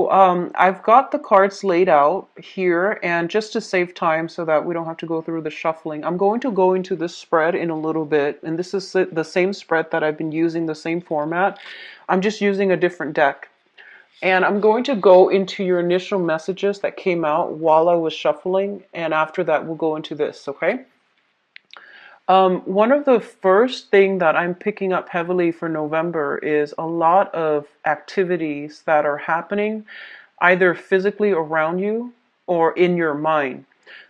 I've got the cards laid out here, and just to save time so that we don't have to go through the shuffling, I'm going to go into this spread in a little bit, and this is the same spread that I've been using, the same format. I'm just using a different deck. And I'm going to go into your initial messages that came out while I was shuffling, and after that we'll go into this, okay? One of the first thing that I'm picking up heavily for November is a lot of activities that are happening either physically around you or in your mind.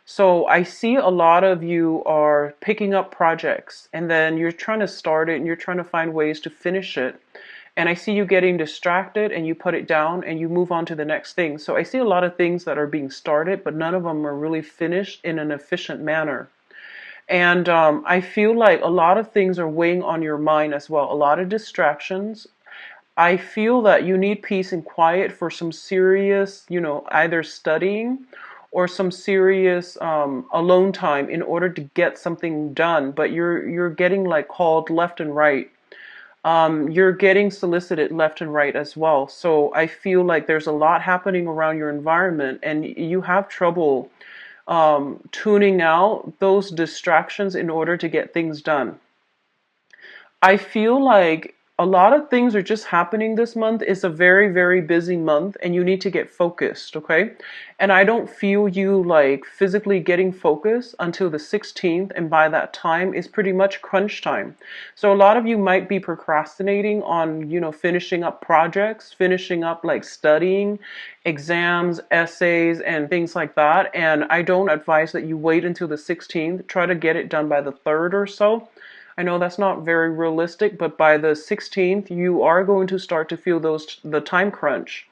So I see a lot of you are picking up projects and then you're trying to start it and you're trying to find ways to finish it. And I see you getting distracted and you put it down and you move on to the next thing. So I see a lot of things that are being started, but none of them are really finished in an efficient manner. And I feel like a lot of things are weighing on your mind as well, a lot of distractions. I feel that you need peace and quiet for some serious, either studying or some serious alone time in order to get something done. But you're getting like called left and right. You're getting solicited left and right as well. So I feel like there's a lot happening around your environment, and you have trouble tuning out those distractions in order to get things done. I feel like a lot of things are just happening this month. It's a very, very busy month and you need to get focused, okay? And I don't feel you like physically getting focused until the 16th, and by that time it's pretty much crunch time. So a lot of you might be procrastinating on, finishing up projects, finishing up like studying, exams, essays, and things like that. And I don't advise that you wait until the 16th. Try to get it done by the 3rd or so. I know that's not very realistic, but by the 16th, you are going to start to feel the time crunch.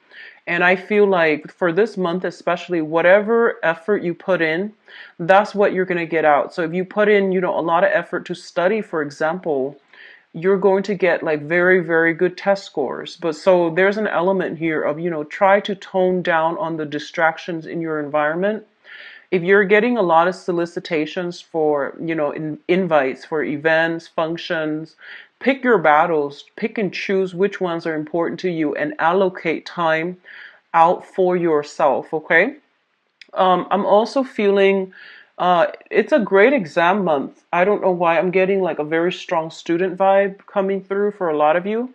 And I feel like for this month, especially, whatever effort you put in, that's what you're going to get out. So if you put in, a lot of effort to study, for example, you're going to get like very, very good test scores. But so there's an element here of, try to tone down on the distractions in your environment. If you're getting a lot of solicitations for, invites for events, functions, pick your battles, pick and choose which ones are important to you and allocate time out for yourself, okay? I'm also feeling it's a great exam month. I don't know why I'm getting like a very strong student vibe coming through for a lot of you.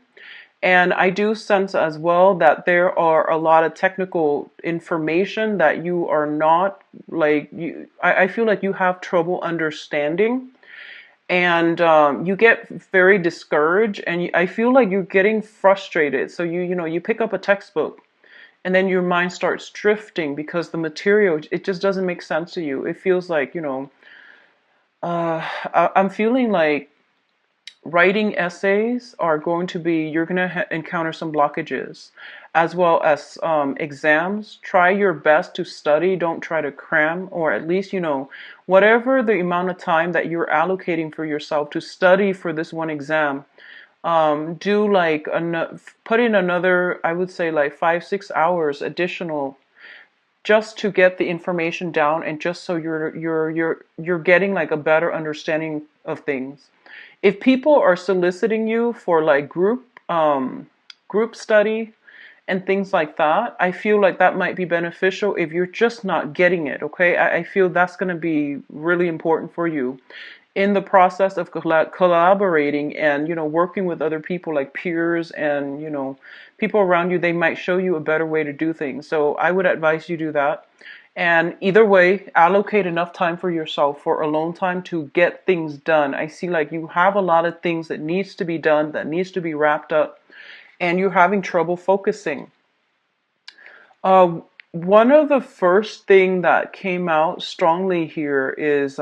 And I do sense as well that there are a lot of technical information that you are not I feel like you have trouble understanding, and you get very discouraged, and I feel like you're getting frustrated. So you pick up a textbook and then your mind starts drifting because the material, it just doesn't make sense to you. It feels like, I'm feeling like writing essays are going to be, you're going to encounter some blockages, as well as exams. Try your best to study. Don't try to cram, or at least, whatever the amount of time that you're allocating for yourself to study for this one exam. Do like put in another, I would say like 5-6 hours additional, just to get the information down, and just so you're getting like a better understanding of things. If people are soliciting you for like group study and things like that, I feel like that might be beneficial if you're just not getting it, okay? I feel that's going to be really important for you in the process of collaborating and, working with other people like peers and, people around you. They might show you a better way to do things. So I would advise you do that. And either way, allocate enough time for yourself, for alone time, to get things done. I see like you have a lot of things that needs to be done, that needs to be wrapped up, and you're having trouble focusing. One of the first thing that came out strongly here is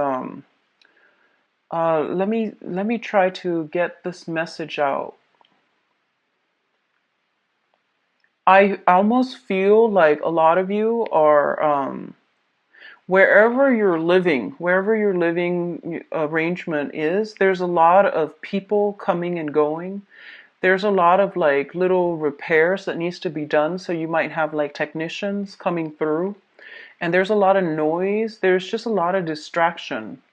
let me try to get this message out. I almost feel like a lot of you are wherever your living arrangement is, there's a lot of people coming and going. There's a lot of like little repairs that needs to be done. So you might have like technicians coming through, and there's a lot of noise. There's just a lot of distraction.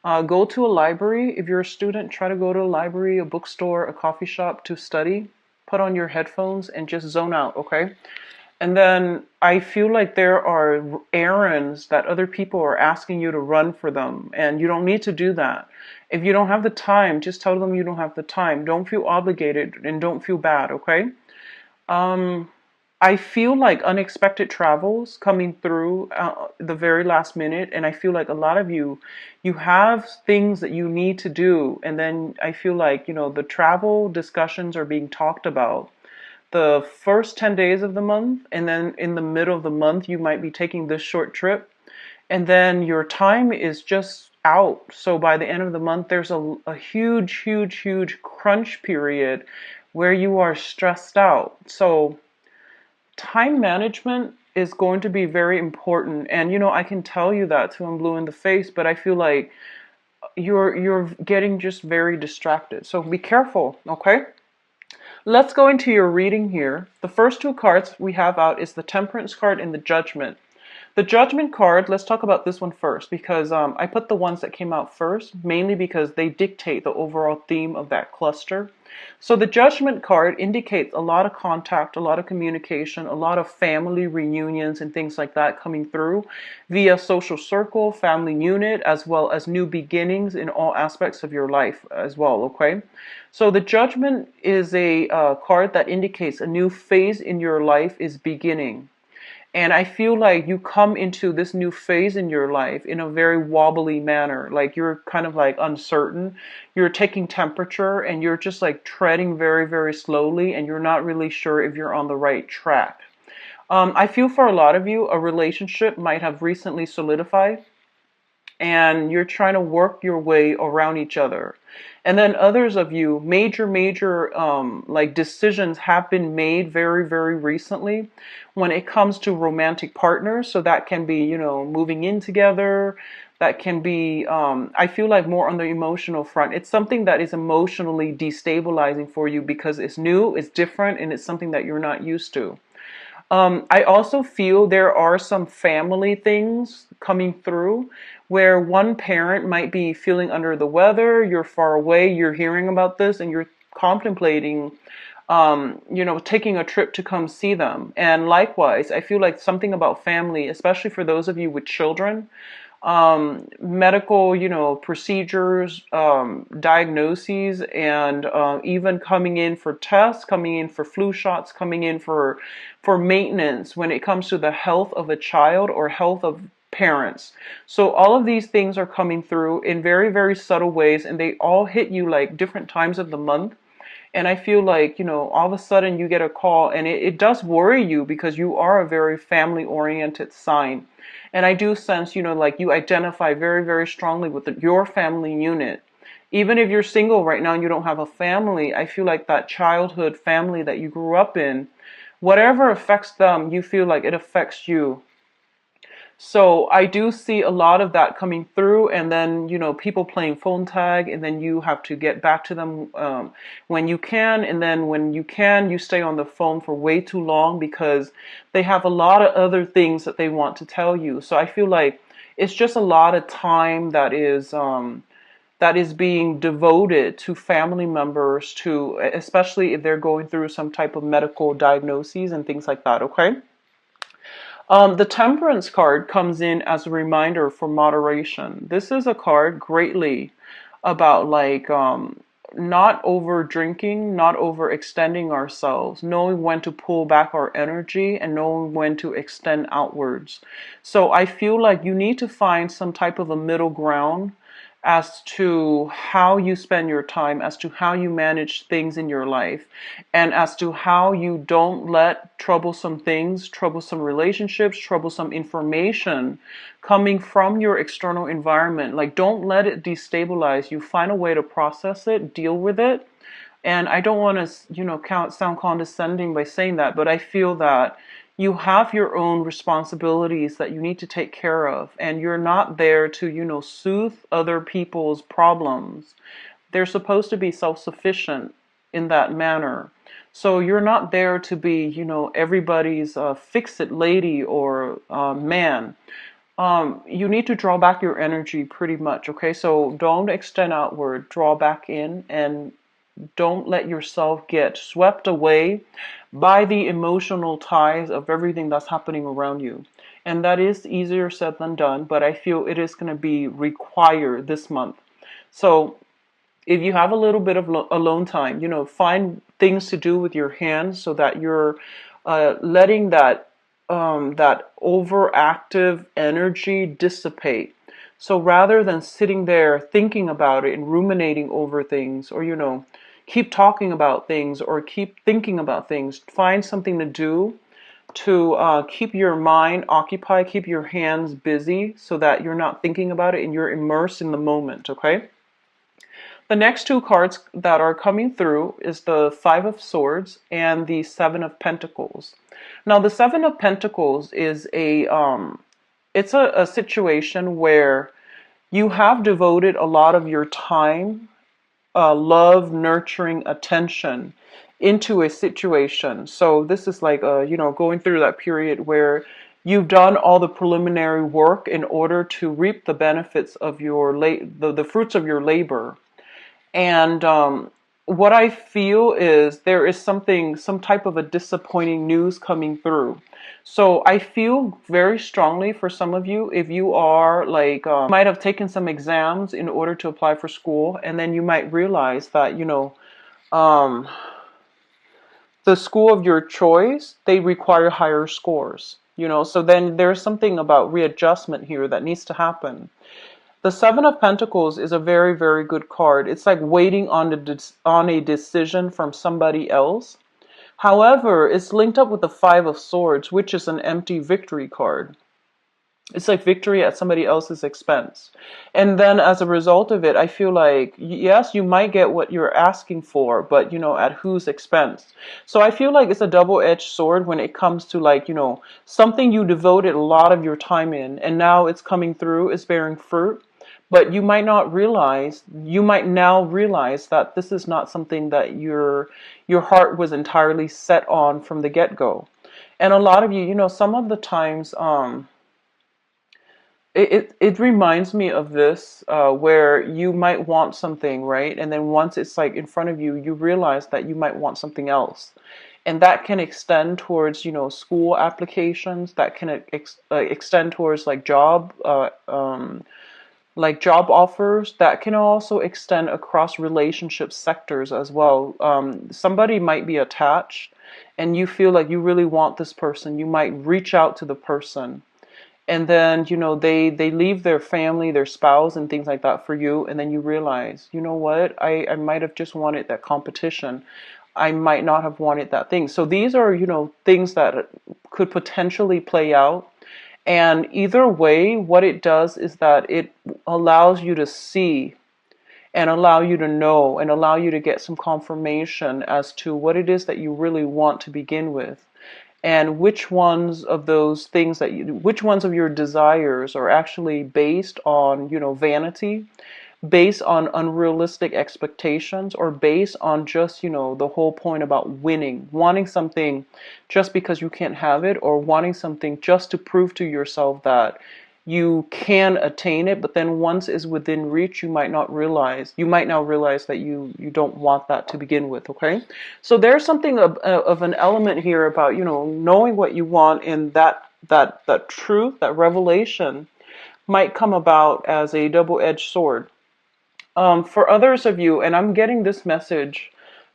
Go to a library. If you're a student, try to go to a library, a bookstore, a coffee shop to study. Put on your headphones and just zone out, okay? And then I feel like there are errands that other people are asking you to run for them, and you don't need to do that. If you don't have the time, just tell them you don't have the time. Don't feel obligated and don't feel bad, okay? Um, I feel like unexpected travels coming through the very last minute, and I feel like a lot of you have things that you need to do, and then I feel like, the travel discussions are being talked about the first 10 days of the month, and then in the middle of the month, you might be taking this short trip, and then your time is just out. So by the end of the month, there's a huge, huge, huge crunch period where you are stressed out. So time management is going to be very important. And I can tell you that till I'm blue in the face, but I feel like you're getting just very distracted. So be careful, okay? Let's go into your reading here. The first two cards we have out is the Temperance card and the Judgment. The Judgment card, let's talk about this one first because I put the ones that came out first, mainly because they dictate the overall theme of that cluster. So the Judgment card indicates a lot of contact, a lot of communication, a lot of family reunions and things like that coming through via social circle, family unit, as well as new beginnings in all aspects of your life as well, okay? So the Judgment is a card that indicates a new phase in your life is beginning. And I feel like you come into this new phase in your life in a very wobbly manner. Like you're kind of like uncertain. You're taking temperature and you're just like treading very, very slowly and you're not really sure if you're on the right track. I feel for a lot of you, a relationship might have recently solidified and you're trying to work your way around each other. And then others of you, major like decisions have been made very, very recently when it comes to romantic partners. So that can be, moving in together. That can be, I feel like more on the emotional front. It's something that is emotionally destabilizing for you because it's new, it's different, and it's something that you're not used to. I also feel there are some family things coming through where one parent might be feeling under the weather, you're far away, you're hearing about this, and you're contemplating, taking a trip to come see them. And likewise, I feel like something about family, especially for those of you with children, medical, procedures, diagnoses, and even coming in for tests, coming in for flu shots, coming in for maintenance when it comes to the health of a child or health of parents. So all of these things are coming through in very, very subtle ways, and they all hit you like different times of the month. And I feel like, all of a sudden you get a call and it does worry you because you are a very family oriented sign. And I do sense, like you identify very, very strongly with your family unit. Even if you're single right now and you don't have a family, I feel like that childhood family that you grew up in, whatever affects them, you feel like it affects you. So I do see a lot of that coming through, and then people playing phone tag, and then you have to get back to them when you can, and then when you can, you stay on the phone for way too long because they have a lot of other things that they want to tell you. So I feel like it's just a lot of time that is being devoted to family members, to especially if they're going through some type of medical diagnoses and things like that. Okay. The Temperance card comes in as a reminder for moderation. This is a card greatly about like not over drinking, not overextending ourselves, knowing when to pull back our energy and knowing when to extend outwards. So I feel like you need to find some type of a middle ground as to how you spend your time, as to how you manage things in your life, and as to how you don't let troublesome things, troublesome relationships, troublesome information coming from your external environment, like don't let it destabilize you. Find a way to process it, deal with it. And I don't want to, sound condescending by saying that, but I feel that you have your own responsibilities that you need to take care of, and you're not there to, soothe other people's problems. They're supposed to be self-sufficient in that manner. So you're not there to be, everybody's fix-it lady or man. You need to draw back your energy pretty much, okay? So don't extend outward, draw back in, and Don't let yourself get swept away by the emotional ties of everything that's happening around you. And that is easier said than done, but I feel it is going to be required this month. So if you have a little bit of alone time, find things to do with your hands so that you're letting that overactive energy dissipate. So rather than sitting there thinking about it and ruminating over things, or keep talking about things or keep thinking about things, find something to do to keep your mind occupied, keep your hands busy, so that you're not thinking about it and you're immersed in the moment. Okay. The next two cards that are coming through is the Five of Swords and the Seven of Pentacles. Now, the Seven of Pentacles is it's a situation where you have devoted a lot of your time, love, nurturing, attention into a situation. So this is like, going through that period where you've done all the preliminary work in order to reap the benefits of the fruits of your labor. And what I feel is there is some type of a disappointing news coming through. So I feel very strongly for some of you, if you are like, might have taken some exams in order to apply for school, and then you might realize that, um, the school of your choice, they require higher scores, so then there's something about readjustment here that needs to happen. The Seven of Pentacles is a very, very good card. It's like waiting on a decision from somebody else. However, it's linked up with the Five of Swords, which is an empty victory card. It's like victory at somebody else's expense. And then as a result of it, I feel like, yes, you might get what you're asking for, but, at whose expense? So I feel like it's a double-edged sword when it comes to like, something you devoted a lot of your time in, and now it's coming through, it's bearing fruit. But you might not realize, you might now realize that this is not something that your heart was entirely set on from the get-go. And a lot of you, some of the times, it reminds me of this, where you might want something, right? And then once it's like in front of you, you realize that you might want something else. And that can extend towards, school applications, that can extend towards like job offers, that can also extend across relationship sectors as well. Somebody might be attached and you feel like you really want this person. You might reach out to the person, and then they leave their family, their spouse and things like that for you, and then you realize, you know what, I might have just wanted that competition. I might not have wanted that thing. So these are things that could potentially play out. And either way, what it does is that it allows you to see and allow you to know and allow you to get some confirmation as to what it is that you really want to begin with, and which ones of those things which ones of your desires are actually based on, vanity, based on unrealistic expectations, or based on just, the whole point about winning, wanting something just because you can't have it, or wanting something just to prove to yourself that you can attain it, but then once it's within reach, you might now realize that you don't want that to begin with. Okay, so there's something of an element here about knowing what you want, and that truth, that revelation might come about as a double-edged sword. For others of you, and I'm getting this message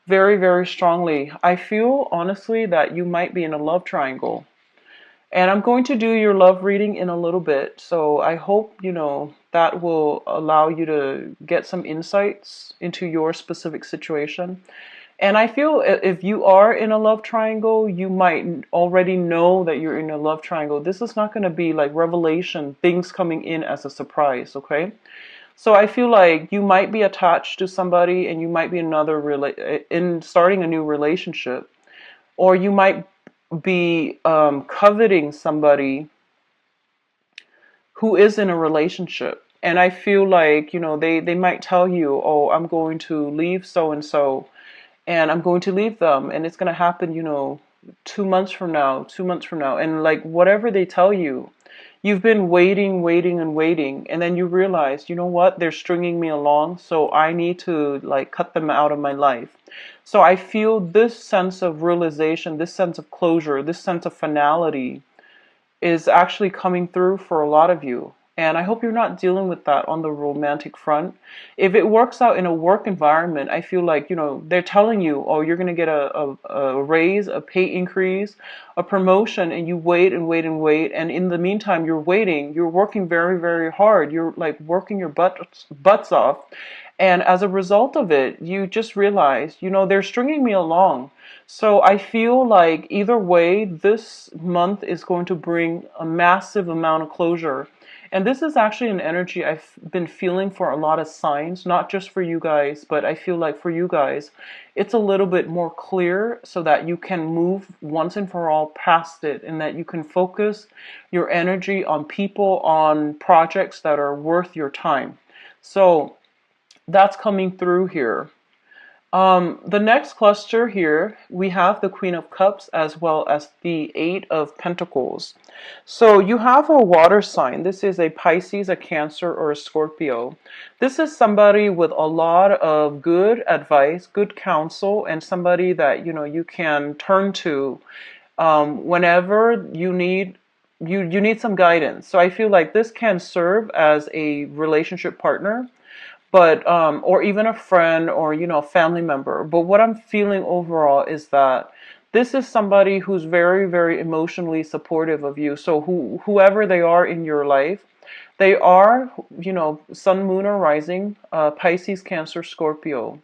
very, very strongly, I feel honestly that you might be in a love triangle. And I'm going to do your love reading in a little bit. So I hope, that will allow you to get some insights into your specific situation. And I feel if you are in a love triangle, you might already know that you're in a love triangle. This is not going to be like revelation, things coming in as a surprise, okay? So I feel like you might be attached to somebody, and you might be in starting a new relationship, or you might be coveting somebody who is in a relationship. And I feel like, they might tell you, oh, I'm going to leave so and so, and I'm going to leave them, and it's going to happen, 2 months from now, 2 months from now, and like whatever they tell you, you've been waiting, waiting, and waiting, and then you realize, you know what, they're stringing me along, so I need to like cut them out of my life. So I feel this sense of realization, this sense of closure, this sense of finality is actually coming through for a lot of you. And I hope you're not dealing with that on the romantic front. If it works out in a work environment, I feel like, they're telling you, oh, you're going to get a raise, a pay increase, a promotion, and you wait and wait and wait. And in the meantime, you're waiting, you're working very, very hard. You're like working your butts off. And as a result of it, you just realize, they're stringing me along. So I feel like either way, this month is going to bring a massive amount of closure. And this is actually an energy I've been feeling for a lot of signs, not just for you guys, but I feel like for you guys, it's a little bit more clear so that you can move once and for all past it and that you can focus your energy on people, on projects that are worth your time. So that's coming through here. The next cluster here, we have the Queen of Cups as well as the Eight of Pentacles. So you have a water sign. This is a Pisces, a Cancer, or a Scorpio. This is somebody with a lot of good advice, good counsel, and somebody that, you can turn to whenever you need some guidance. So I feel like this can serve as a relationship partner, but or even a friend or a family member. But what I'm feeling overall is that this is somebody who's very, very emotionally supportive of you. So whoever they are in your life, they are, sun, moon, or rising, Pisces, Cancer, Scorpio.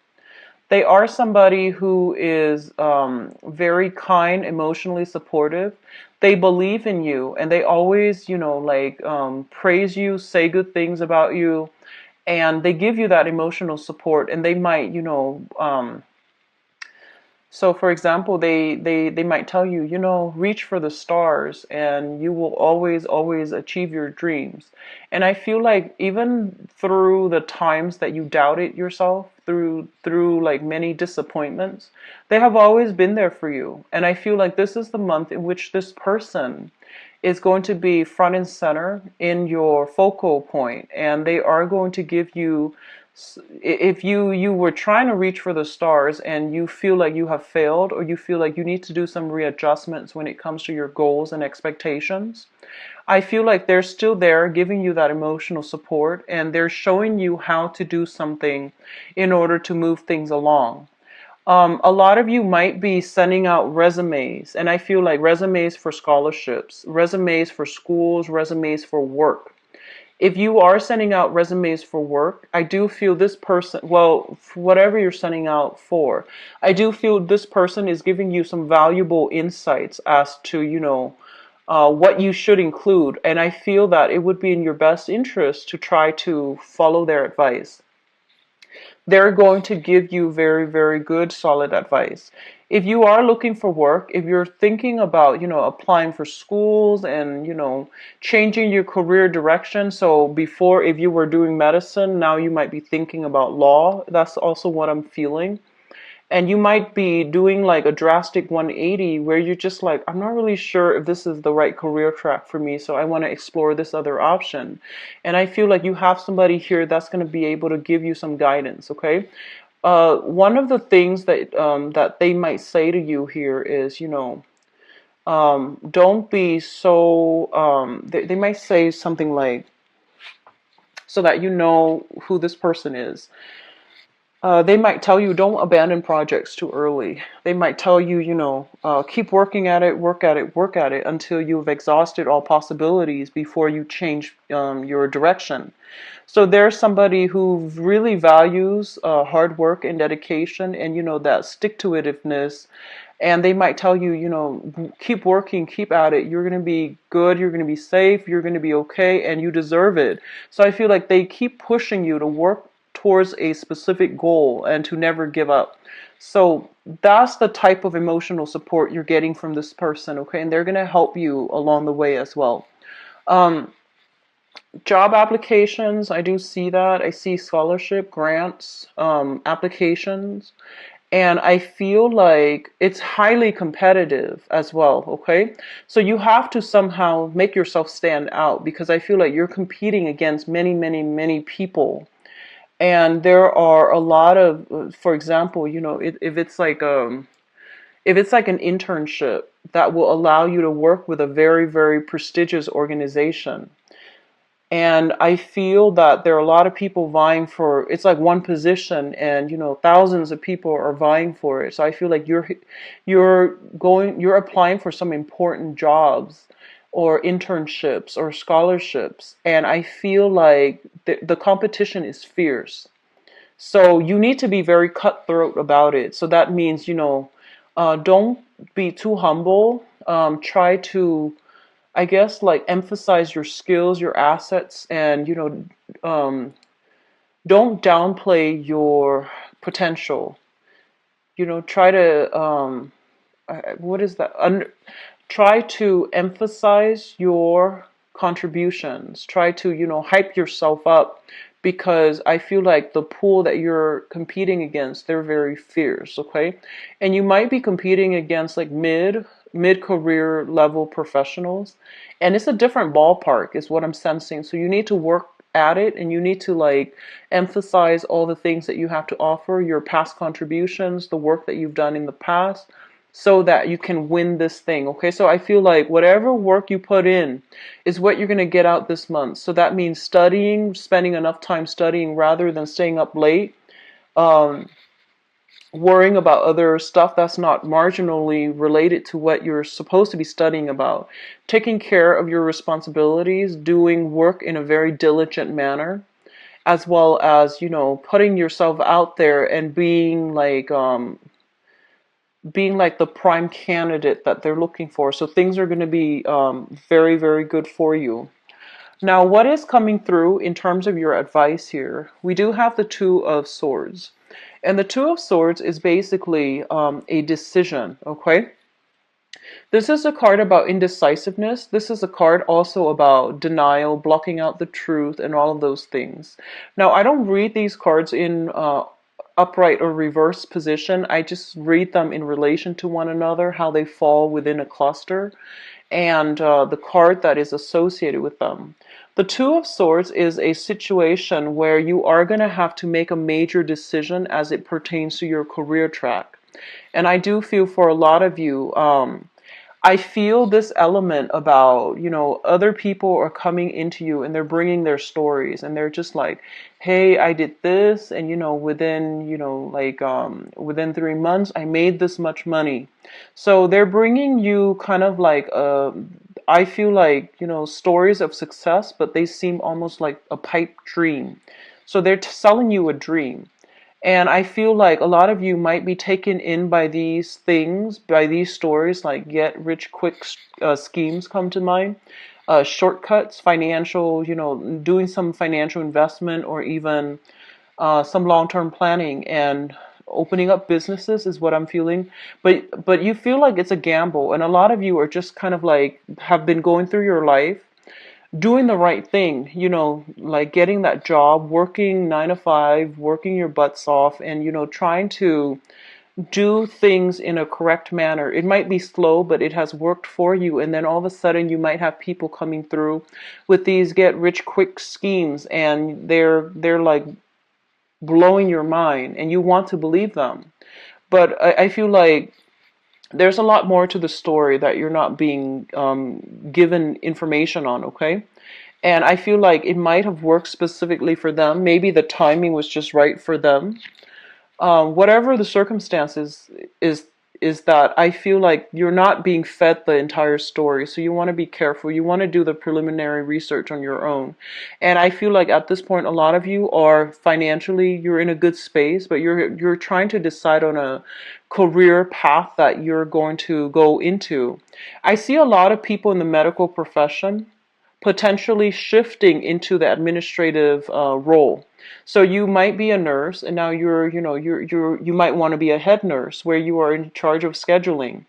They are somebody who is very kind, emotionally supportive. They believe in you, and they always, praise you, say good things about you, and they give you that emotional support. And they might, so for example, they might tell you, reach for the stars and you will always, always achieve your dreams. And I feel like even through the times that you doubted yourself, through like many disappointments, they have always been there for you. And I feel like this is the month in which this person is going to be front and center in your focal point, and they are going to give you, if you were trying to reach for the stars and you feel like you have failed, or you feel like you need to do some readjustments when it comes to your goals and expectations, I feel like they're still there giving you that emotional support, and they're showing you how to do something in order to move things along. A lot of you might be sending out resumes, and I feel like resumes for scholarships, resumes for schools, resumes for work. If you are sending out resumes for work, I do feel this person, well, whatever you're sending out for, I do feel this person is giving you some valuable insights as to, what you should include. And I feel that it would be in your best interest to try to follow their advice. They're going to give you very, very good, solid advice. If you are looking for work, if you're thinking about, applying for schools and, changing your career direction. So before, if you were doing medicine, now you might be thinking about law. That's also what I'm feeling. And you might be doing like a drastic 180 where you're just like, I'm not really sure if this is the right career track for me, so I want to explore this other option. And I feel like you have somebody here that's going to be able to give you some guidance, okay? One of the things that they might say to you here is, don't be so, they might say something like, so that you know who this person is. They might tell you don't abandon projects too early. They might tell you, keep working at it, work at it, work at it until you've exhausted all possibilities before you change your direction. So there's somebody who really values hard work and dedication and, that stick-to-itiveness. And they might tell you, keep working, keep at it. You're going to be good. You're going to be safe. You're going to be okay. And you deserve it. So I feel like they keep pushing you to work towards a specific goal and to never give up. So that's the type of emotional support you're getting from this person, okay? And they're going to help you along the way as well. Job applications, I do see that. I see scholarship, grants, applications. And I feel like it's highly competitive as well, okay? So you have to somehow make yourself stand out, because I feel like you're competing against many, many, many people. And there are a lot of, for example, if it's like an internship that will allow you to work with a very, very prestigious organization. And I feel that there are a lot of people vying for, it's like one position, and thousands of people are vying for it. So I feel like you're applying for some important jobs or internships or scholarships, and I feel like the competition is fierce. So you need to be very cutthroat about it. So that means, don't be too humble. Try to, I guess, like, emphasize your skills, your assets, and, don't downplay your potential. Try to, what is that? Try to emphasize your contributions. Try to, hype yourself up, because I feel like the pool that you're competing against, they're very fierce, okay? And you might be competing against like mid career level professionals, and it's a different ballpark is what I'm sensing. So you need to work at it, and you need to like emphasize all the things that you have to offer, your past contributions, the work that you've done in the past, so that you can win this thing. Okay, so I feel like whatever work you put in is what you're going to get out this month. So that means studying, spending enough time studying rather than staying up late, um, worrying about other stuff that's not marginally related to what you're supposed to be studying about, taking care of your responsibilities, doing work in a very diligent manner, as well as, putting yourself out there and being like the prime candidate that they're looking for. So things are going to be very, very good for you. Now, what is coming through in terms of your advice here? We do have the Two of Swords. And the Two of Swords is basically a decision, okay? This is a card about indecisiveness. This is a card also about denial, blocking out the truth, and all of those things. Now, I don't read these cards in upright or reverse position. I just read them in relation to one another, how they fall within a cluster, and the card that is associated with them. The Two of Swords is a situation where you are going to have to make a major decision as it pertains to your career track. And I do feel for a lot of you, I feel this element about, other people are coming into you and they're bringing their stories, and they're just like, hey, I did this, and, within, within 3 months, I made this much money. So they're bringing you kind of like, I feel like, stories of success, but they seem almost like a pipe dream. So they're selling you a dream. And I feel like a lot of you might be taken in by these things, by these stories, like get rich quick schemes come to mind, shortcuts, financial, doing some financial investment, or even some long-term planning and opening up businesses is what I'm feeling. But you feel like it's a gamble, and a lot of you are just kind of like have been going through your life doing the right thing, like getting that job, working 9 to 5, working your butts off, and, trying to do things in a correct manner. It might be slow, but it has worked for you. And then all of a sudden you might have people coming through with these get rich quick schemes, and they're like blowing your mind, and you want to believe them. But I feel like there's a lot more to the story that you're not being given information on, okay? And I feel like it might have worked specifically for them. Maybe the timing was just right for them. Whatever the circumstances is that I feel like you're not being fed the entire story. So you want to be careful. You want to do the preliminary research on your own. And I feel like at this point, a lot of you are financially, you're in a good space, but you're trying to decide on a career path that you're going to go into. I see a lot of people in the medical profession potentially shifting into the administrative role. So you might be a nurse, and now you might want to be a head nurse where you are in charge of scheduling.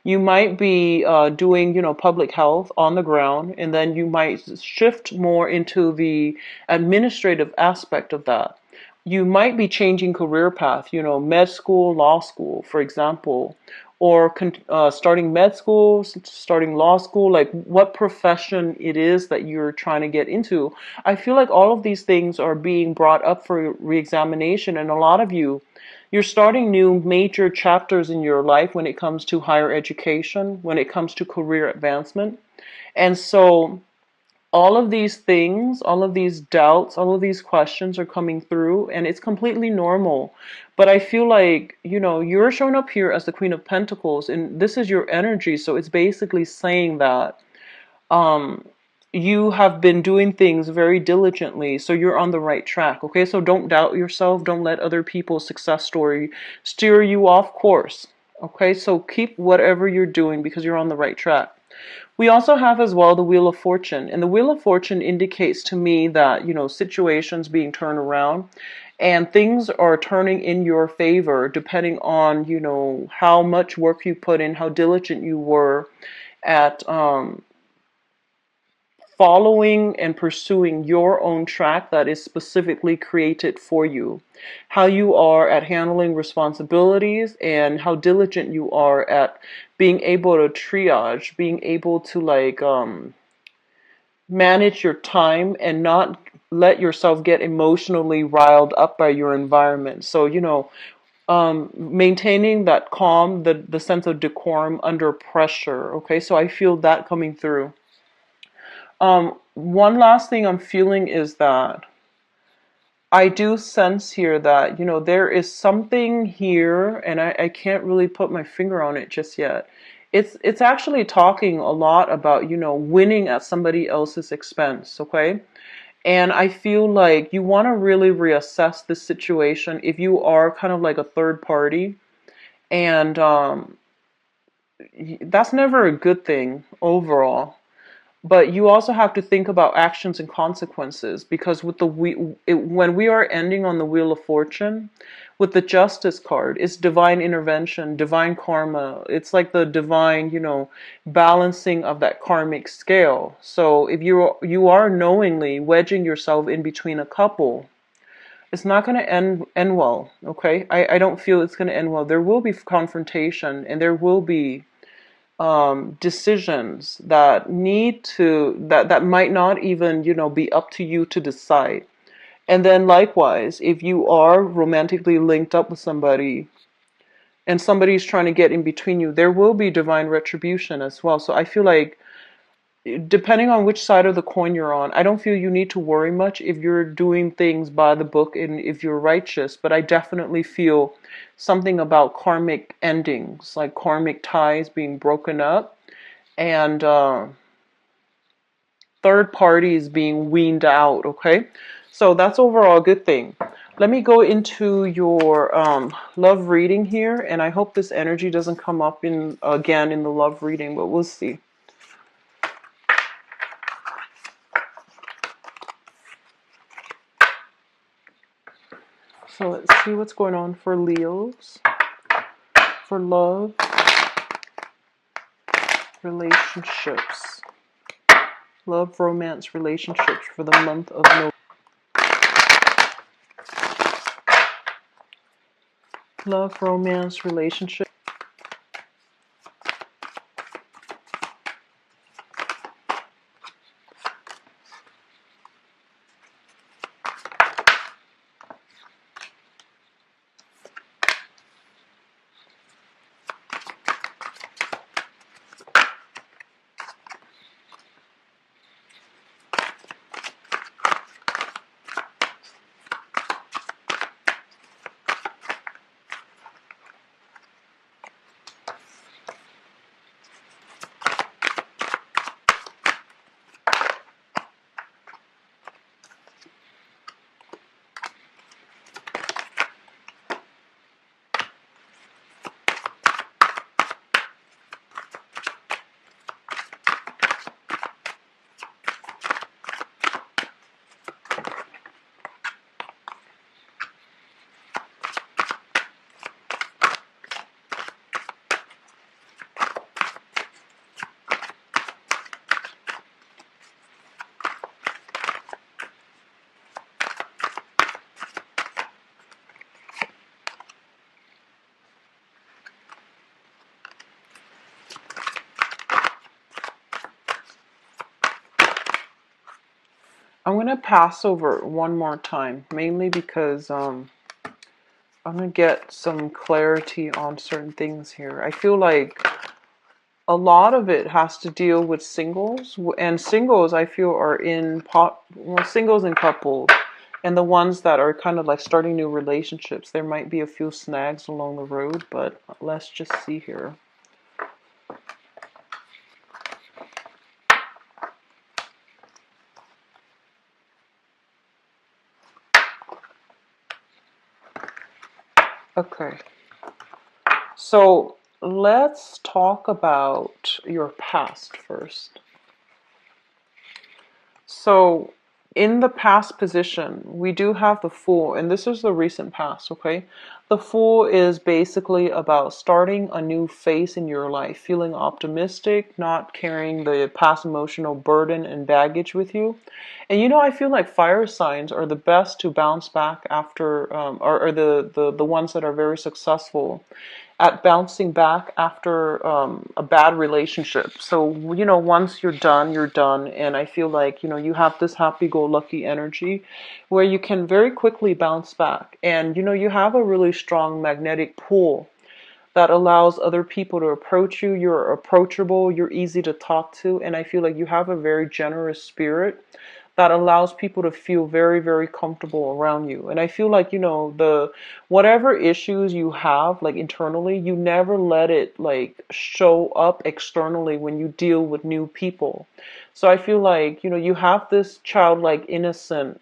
You might be doing, public health on the ground, and then you might shift more into the administrative aspect of that. you might be changing career path, med school, law school, for example, or starting med school, starting law school, like what profession it is that you're trying to get into. I feel like all of these things are being brought up for reexamination, and a lot of you're starting new major chapters in your life when it comes to higher education, when it comes to career advancement. And so all of these things, all of these doubts, all of these questions are coming through, and it's completely normal. But I feel like, you're showing up here as the Queen of Pentacles, and this is your energy. So it's basically saying that um, you have been doing things very diligently, so you're on the right track. Okay, so don't doubt yourself. Don't let other people's success story steer you off course. Okay, so keep whatever you're doing because you're on the right track. We also have as well the Wheel of Fortune. And the Wheel of Fortune indicates to me that, situations being turned around and things are turning in your favor depending on, how much work you put in, how diligent you were at following and pursuing your own track that is specifically created for you, how you are at handling responsibilities, and how diligent you are at being able to triage, being able to manage your time and not let yourself get emotionally riled up by your environment. So, maintaining that calm, the sense of decorum under pressure. Okay, so I feel that coming through. One last thing I'm feeling is that I do sense here that, there is something here, and I can't really put my finger on it just yet. It's actually talking a lot about, winning at somebody else's expense, okay? And I feel like you want to really reassess this situation if you are kind of like a third party. And that's never a good thing overall. But you also have to think about actions and consequences, because with when we are ending on the Wheel of Fortune, with the Justice card, it's divine intervention, divine karma. It's like the divine, balancing of that karmic scale. So if you are knowingly wedging yourself in between a couple, it's not going to end well. Okay, I don't feel it's going to end well. There will be confrontation, and there will be decisions that that might not even be up to you to decide. And then likewise, if you are romantically linked up with somebody and somebody's trying to get in between you, there will be divine retribution as well. So I feel like depending on which side of the coin you're on, I don't feel you need to worry much if you're doing things by the book and if you're righteous. But I definitely feel something about karmic endings, like karmic ties being broken up, and third parties being weaned out. Okay, so that's overall a good thing. Let me go into your love reading here, and I hope this energy doesn't come up again in the love reading, but we'll see. So let's see what's going on for Leos, for love, relationships, love, romance, relationships for the month of November. Love, romance, relationship. I'm going to pass over one more time, mainly because I'm going to get some clarity on certain things here. I feel like a lot of it has to deal with singles, and singles I feel are in singles and couples, and the ones that are kind of like starting new relationships. There might be a few snags along the road, but let's just see here. Okay, so let's talk about your past first. So in the past position, we do have the Fool, and this is the recent past, okay? The Fool is basically about starting a new phase in your life, feeling optimistic, not carrying the past emotional burden and baggage with you. And I feel like fire signs are the best to bounce back after, or the ones that are very successful at bouncing back after a bad relationship. So, once you're done, you're done. And I feel like, you have this happy go lucky energy where you can very quickly bounce back. And, you have a really strong magnetic pull that allows other people to approach you. You're approachable, you're easy to talk to. And I feel like you have a very generous spirit that allows people to feel very, very comfortable around you. And I feel like, the whatever issues you have, like internally, you never let it like show up externally when you deal with new people. So I feel like, you have this childlike innocent,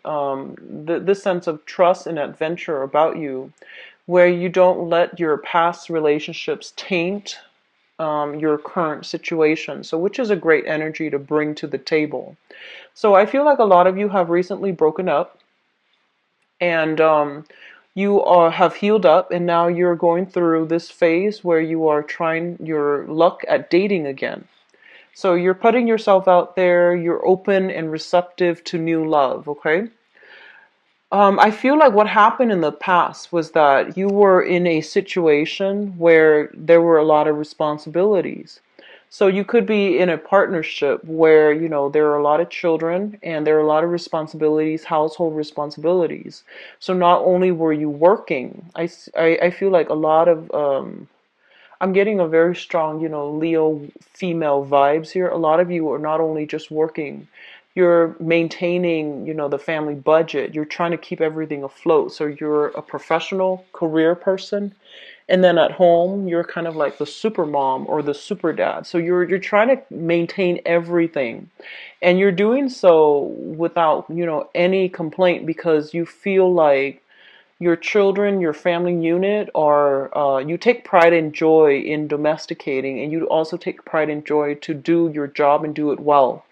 this sense of trust and adventure about you where you don't let your past relationships taint your current situation. So, which is a great energy to bring to the table. So I feel like a lot of you have recently broken up, and have healed up, and now you're going through this phase where you are trying your luck at dating again. So you're putting yourself out there, you're open and receptive to new love, okay? I feel like what happened in the past was that you were in a situation where there were a lot of responsibilities. So you could be in a partnership where, there are a lot of children and there are a lot of responsibilities, household responsibilities. So not only were you working, I feel like a lot of, I'm getting a very strong, Leo female vibes here. A lot of you are not only just working, you're maintaining, the family budget. You're trying to keep everything afloat. So you're a professional career person. And then at home, you're kind of like the super mom or the super dad. So you're trying to maintain everything. And you're doing so without, any complaint because you feel like your children, your family unit, are you take pride and joy in domesticating, and you also take pride and joy to do your job and do it well.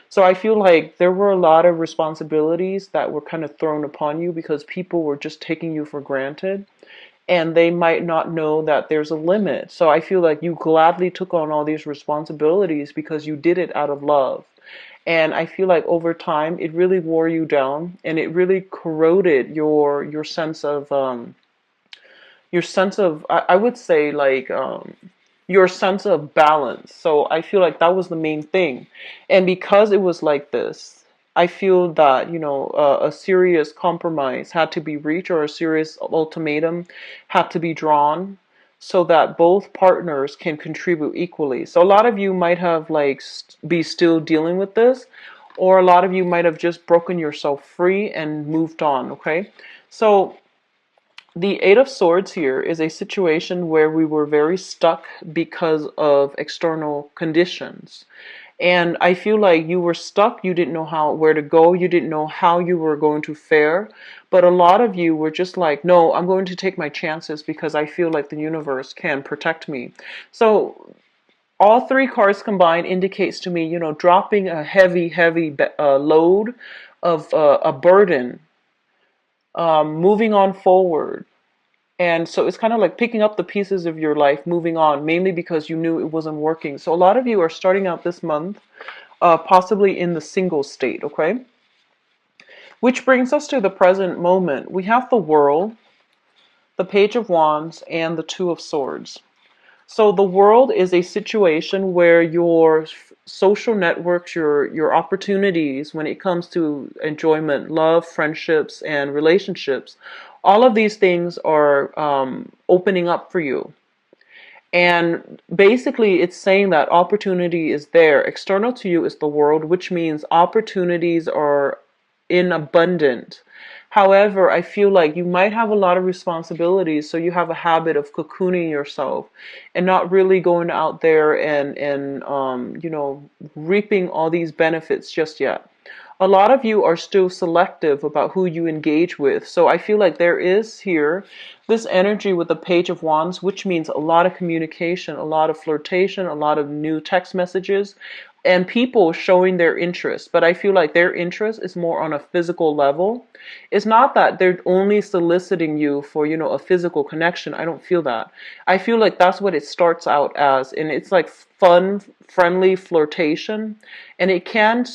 So I feel like there were a lot of responsibilities that were kind of thrown upon you because people were just taking you for granted and they might not know that there's a limit. So I feel like you gladly took on all these responsibilities because you did it out of love. And I feel like over time it really wore you down and it really corroded your sense of I would say like your sense of balance. So I feel like that was the main thing. And because it was like this, I feel that, a serious compromise had to be reached or a serious ultimatum had to be drawn so that both partners can contribute equally. So a lot of you might have like be still dealing with this, or a lot of you might have just broken yourself free and moved on, okay? So the Eight of Swords here is a situation where we were very stuck because of external conditions. And I feel like you were stuck, you didn't know where to go, you didn't know how you were going to fare. But a lot of you were just like, no, I'm going to take my chances because I feel like the universe can protect me. So all three cards combined indicates to me, dropping a heavy, heavy load of a burden, moving on forward. And so it's kind of like picking up the pieces of your life, moving on, mainly because you knew it wasn't working. So a lot of you are starting out this month, possibly in the single state, okay? Which brings us to the present moment. We have the World, the Page of Wands, and the Two of Swords. So the world is a situation where your social networks, your opportunities when it comes to enjoyment, love, friendships, and relationships, all of these things are opening up for you. And basically, it's saying that opportunity is there. External to you is the world, which means opportunities are in abundant. However, I feel like you might have a lot of responsibilities, so you have a habit of cocooning yourself and not really going out there and reaping all these benefits just yet. A lot of you are still selective about who you engage with. So I feel like there is here this energy with the Page of Wands, which means a lot of communication, a lot of flirtation, a lot of new text messages, and people showing their interest. But I feel like their interest is more on a physical level. It's not that they're only soliciting you for, a physical connection. I don't feel that. I feel like that's what it starts out as, and it's like fun, friendly flirtation, and it can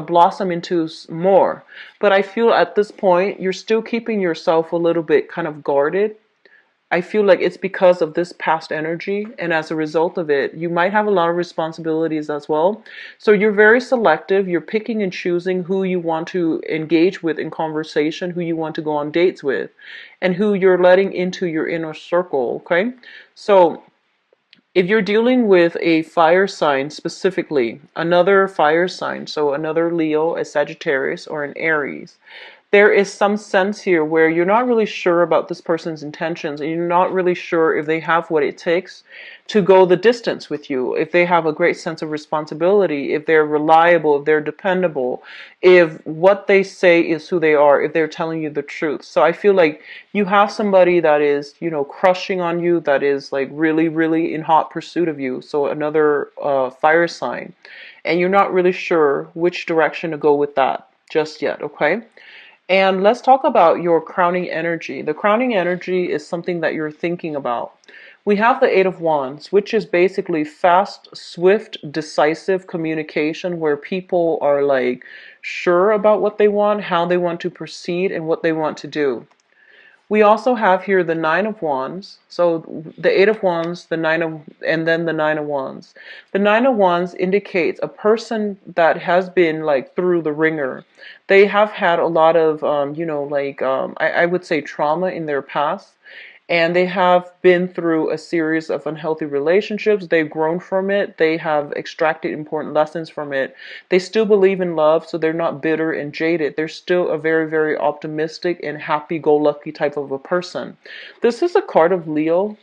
blossom into more. But I feel at this point, you're still keeping yourself a little bit kind of guarded. I feel like it's because of this past energy, and as a result of it, you might have a lot of responsibilities as well. So you're very selective. You're picking and choosing who you want to engage with in conversation, who you want to go on dates with, and who you're letting into your inner circle, okay? So if you're dealing with a fire sign specifically, another fire sign, so another Leo, a Sagittarius, or an Aries, there is some sense here where you're not really sure about this person's intentions, and you're not really sure if they have what it takes to go the distance with you, if they have a great sense of responsibility, if they're reliable, if they're dependable, if what they say is who they are, if they're telling you the truth. So I feel like you have somebody that is, crushing on you, that is like really, really in hot pursuit of you. So another fire sign. And you're not really sure which direction to go with that just yet, okay? And let's talk about your crowning energy. The crowning energy is something that you're thinking about. We have the Eight of Wands, which is basically fast, swift, decisive communication where people are like sure about what they want, how they want to proceed, and what they want to do. We also have here the Nine of Wands. So the Eight of Wands, and then the Nine of Wands. The Nine of Wands indicates a person that has been like through the ringer. They have had a lot of, I would say trauma in their past. And they have been through a series of unhealthy relationships. They've grown from it. They have extracted important lessons from it. They still believe in love, so they're not bitter and jaded. They're still a very, very optimistic and happy-go-lucky type of a person. This is a card of Leo.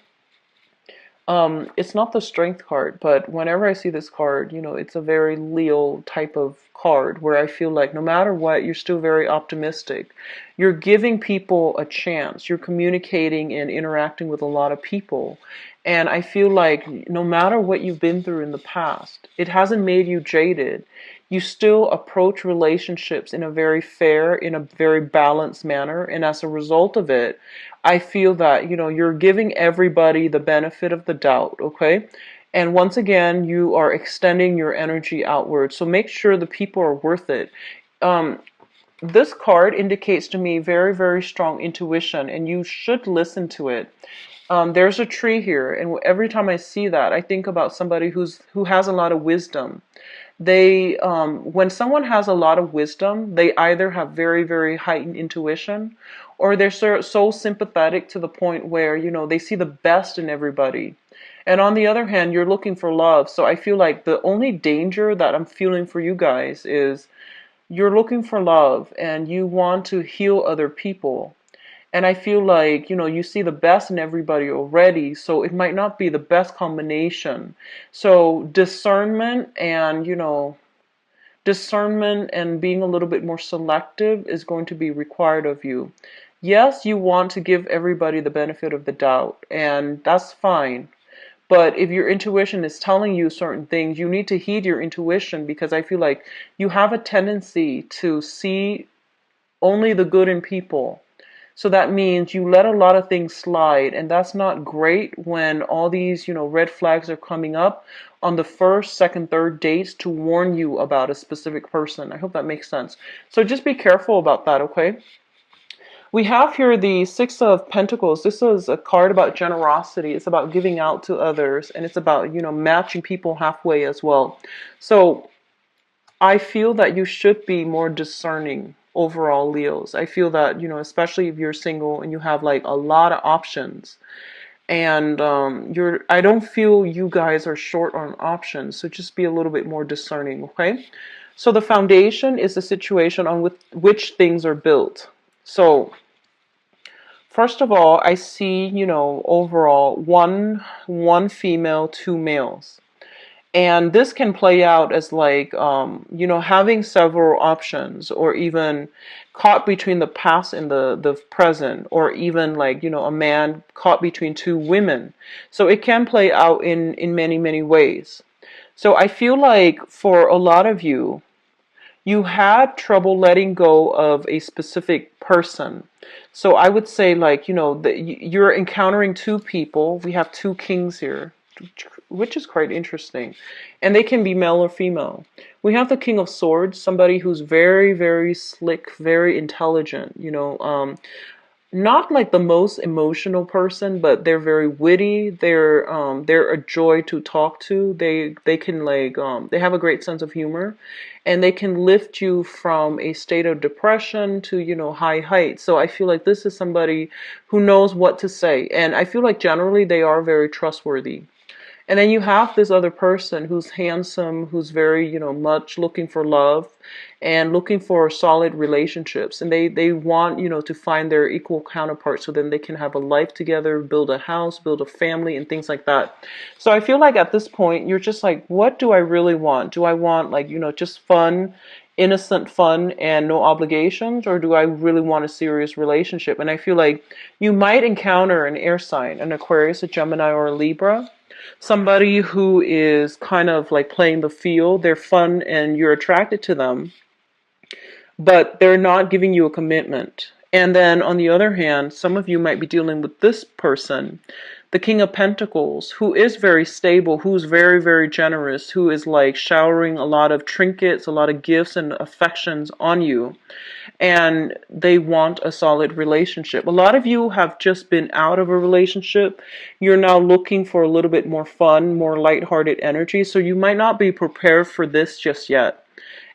It's not the strength card, but whenever I see this card, it's a very Leo type of card where I feel like no matter what, you're still very optimistic. You're giving people a chance. You're communicating and interacting with a lot of people. And I feel like no matter what you've been through in the past, it hasn't made you jaded. You still approach relationships in a very fair, in a very balanced manner. And as a result of it, I feel that, you're giving everybody the benefit of the doubt, okay? And once again, you are extending your energy outward. So make sure the people are worth it. This card indicates to me very, very strong intuition, and you should listen to it. There's a tree here, and every time I see that, I think about somebody who has a lot of wisdom. When someone has a lot of wisdom, they either have very, very heightened intuition, or they're so sympathetic to the point where, they see the best in everybody. And on the other hand, you're looking for love. So I feel like the only danger that I'm feeling for you guys is you're looking for love and you want to heal other people. And I feel like, you see the best in everybody already, so it might not be the best combination. So discernment and being a little bit more selective is going to be required of you. Yes, you want to give everybody the benefit of the doubt, and that's fine. But if your intuition is telling you certain things, you need to heed your intuition, because I feel like you have a tendency to see only the good in people. So that means you let a lot of things slide, and that's not great when all these, red flags are coming up on the first, second, third dates to warn you about a specific person. I hope that makes sense. So just be careful about that, okay? We have here the Six of Pentacles. This is a card about generosity. It's about giving out to others, and it's about, matching people halfway as well. So I feel that you should be more discerning overall, Leos. I feel that, especially if you're single and you have like a lot of options, and I don't feel you guys are short on options, so just be a little bit more discerning, okay? So the foundation is the situation on which things are built. So first of all, I see, overall one female, two males. And this can play out as like, having several options, or even caught between the past and the present, or even like, a man caught between two women. So it can play out in many, many ways. So I feel like for a lot of you, you had trouble letting go of a specific person. So I would say, like, that you're encountering two people. We have two kings here, which is quite interesting. And they can be male or female. We have the King of Swords, somebody who's very, very slick, very intelligent, not like the most emotional person, but they're very witty. They're a joy to talk to. They can like they have a great sense of humor, and they can lift you from a state of depression to, high heights. So I feel like this is somebody who knows what to say, and I feel like generally they are very trustworthy. And then you have this other person who's handsome, who's very, much looking for love and looking for solid relationships. And they want, to find their equal counterpart so then they can have a life together, build a house, build a family, and things like that. So I feel like at this point, you're just like, what do I really want? Do I want, like, just fun, innocent fun and no obligations, or do I really want a serious relationship? And I feel like you might encounter an air sign, an Aquarius, a Gemini, or a Libra. Somebody who is kind of like playing the field. They're fun and you're attracted to them, but they're not giving you a commitment. And then on the other hand, some of you might be dealing with this person, the King of Pentacles, who is very stable, who's very, very generous, who is like showering a lot of trinkets, a lot of gifts and affections on you. And they want a solid relationship. A lot of you have just been out of a relationship. You're now looking for a little bit more fun, more lighthearted energy. So you might not be prepared for this just yet.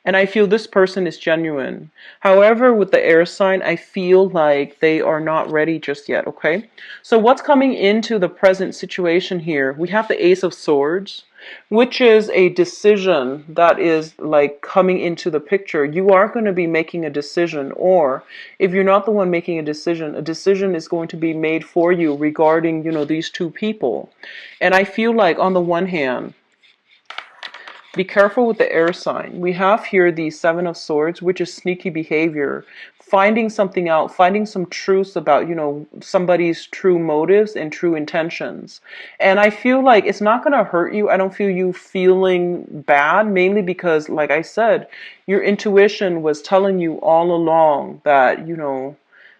And I feel this person is genuine. However, with the air sign, I feel like they are not ready just yet, okay? So what's coming into the present situation here? We have the Ace of Swords, which is a decision that is like coming into the picture. You are going to be making a decision, or if you're not the one making a decision is going to be made for you regarding, these two people. And I feel like on the one hand, be careful with the air sign. We have here the Seven of Swords, which is sneaky behavior, finding something out, finding some truths about, somebody's true motives and true intentions. And I feel like it's not going to hurt you. I don't feel you feeling bad, mainly because, like I said, your intuition was telling you all along that,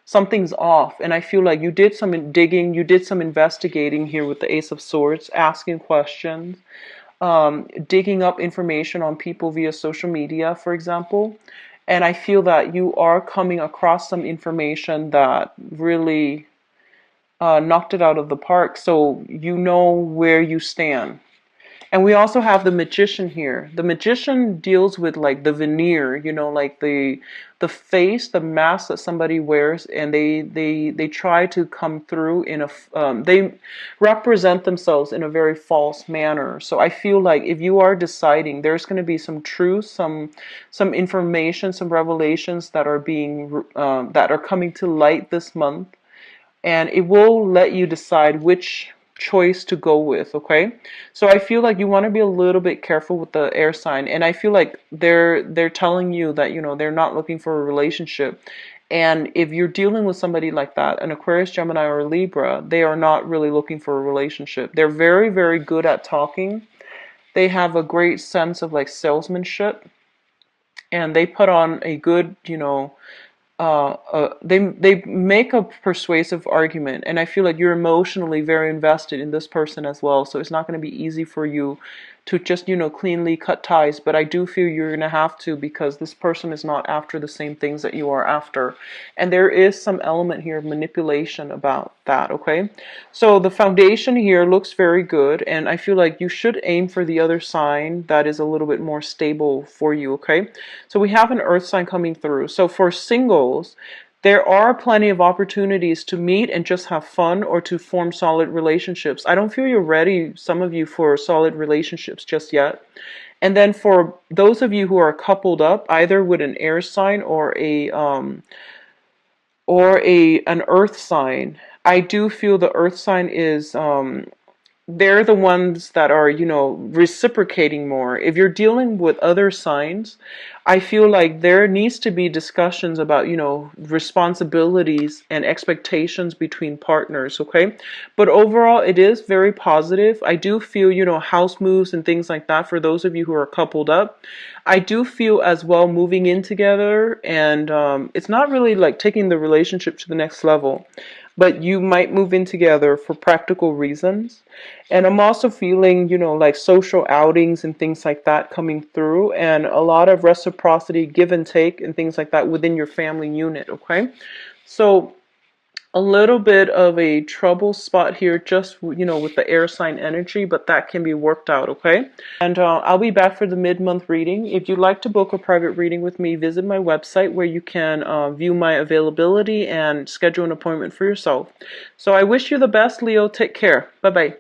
something's off. And I feel like you did some digging, you did some investigating here with the Ace of Swords, asking questions, digging up information on people via social media, for example. And I feel that you are coming across some information that really knocked it out of the park. So you know where you stand. And we also have the Magician here. The Magician deals with like the veneer, like the face, the mask that somebody wears, and they try to come through in a they represent themselves in a very false manner. So I feel like if you are deciding, there's going to be some truth, some information, some revelations that are being that are coming to light this month, and it will let you decide which choice to go with, okay? So I feel like you want to be a little bit careful with the air sign, and I feel like they're telling you that, they're not looking for a relationship. And if you're dealing with somebody like that, an Aquarius, Gemini, or Libra, they are not really looking for a relationship. They're very, very good at talking. They have a great sense of like salesmanship, and they put on a good, they make a persuasive argument, and I feel like you're emotionally very invested in this person as well. So it's not going to be easy for you to just, cleanly cut ties. But I do feel you're going to have to, because this person is not after the same things that you are after. And there is some element here of manipulation about that, okay? So the foundation here looks very good, and I feel like you should aim for the other sign that is a little bit more stable for you, okay? So we have an earth sign coming through. So for singles, there are plenty of opportunities to meet and just have fun, or to form solid relationships. I don't feel you're ready, some of you, for solid relationships just yet. And then for those of you who are coupled up, either with an air sign or an earth sign, I do feel the earth sign is they're the ones that are, reciprocating more. If you're dealing with other signs, I feel like there needs to be discussions about, responsibilities and expectations between partners, okay? But overall, it is very positive. I do feel, house moves and things like that for those of you who are coupled up. I do feel as well moving in together, and it's not really like taking the relationship to the next level, but you might move in together for practical reasons. And I'm also feeling, like social outings and things like that coming through, and a lot of reciprocity, give and take, and things like that within your family unit, okay? So a little bit of a trouble spot here, just, with the air sign energy, but that can be worked out, okay? And I'll be back for the mid-month reading. If you'd like to book a private reading with me, visit my website where you can view my availability and schedule an appointment for yourself. So I wish you the best, Leo. Take care. Bye-bye.